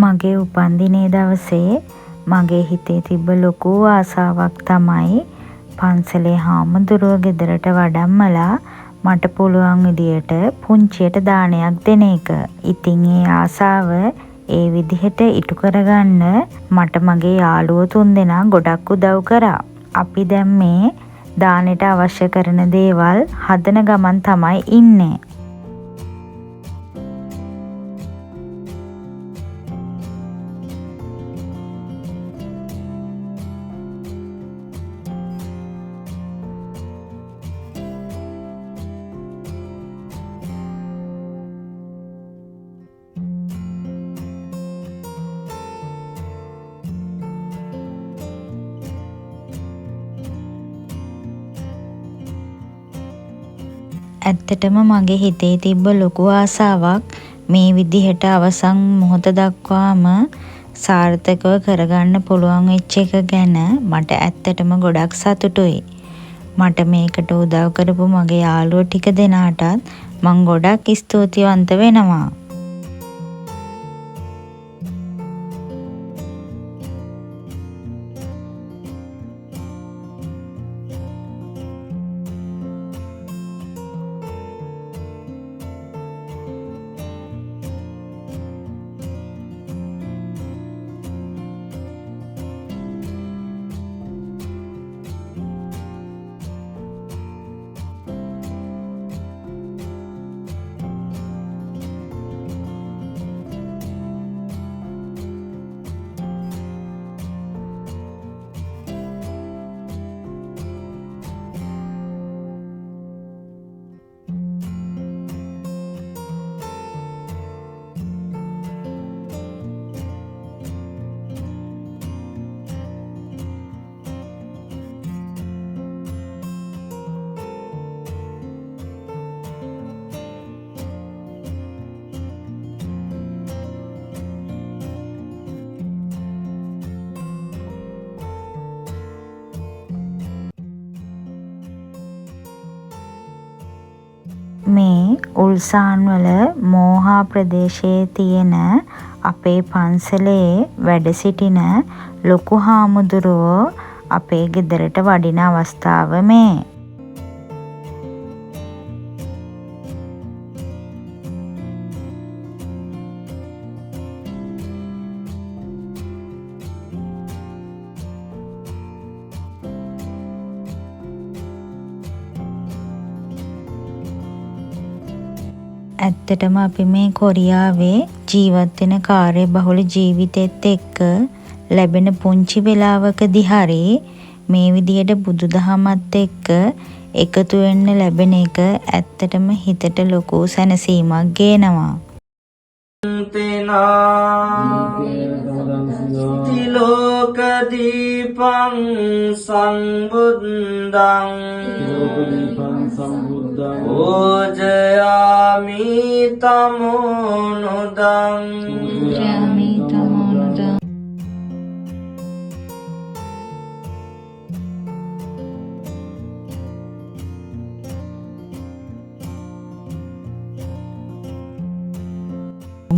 මගේ උපන්දිනේ දවසේ මගේ හිතේ තිබ්බ ලොකු ආසාවක් තමයි පන්සලේ හාමුදුරුවෝ ගෙදරට වඩම්මලා මට පුළුවන් විදියට පුංචියට දානයක් දෙන එක. ඉතින් ඒ ආසාව ඒ විදිහට ඉටු කරගන්න මට මගේ යාළුවෝ 3 දෙනා ගොඩක් උදව් කරා. අපි දැන් මේ දානෙට අවශ්‍ය කරන දේවල් හදන ගමන් තමයි ඉන්නේ. ඇත්තටම මගේ හිතේ තිබ්බ ලොකු ආසාවක් මේ විදිහට අවසන් මොහොත දක්වාම සාර්ථකව කරගන්න පුළුවන් වෙච්ච එක ගැන මට ඇත්තටම ගොඩක් සතුටුයි. මට මේකට උදව් කරපු මගේ යාළුවෝ ටික දෙනාටත් මං ගොඩක් ස්තුතිවන්ත වෙනවා. මේ උල්සාන්වල මෝහා ප්‍රදේශයේ තියෙන අපේ පන්සලේ වැඩ සිටින ලොකු හාමුදුරුවෝ අපේ ගෙදරට වඩින අවස්ථාව මේ. ඇත්තටම අපි මේ කොරියාවේ ජීවත් වෙන කාර්යබහුල ජීවිතෙත් එක්ක ලැබෙන පුංචි වෙලාවකදී හරි මේ විදියට බුදුදහමත් එක්ක එකතු වෙන්න ලැබෙන එක ඇත්තටම හිතට ලොකු සැනසීමක් ගේනවා. තිලෝක දීපං සම්බුද්ධං ඕජයාමි තමෝනුදං.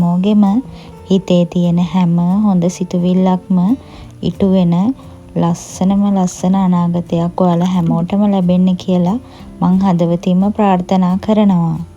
මොගෙම හිතේ තියෙන හැම හොඳ සිතුවිල්ලක්ම ඉටු වෙන ලස්සන අනාගතයක් ඔයාලා හැමෝටම ලැබෙන්න කියලා මං හදවතින්ම ප්‍රාර්ථනා කරනවා.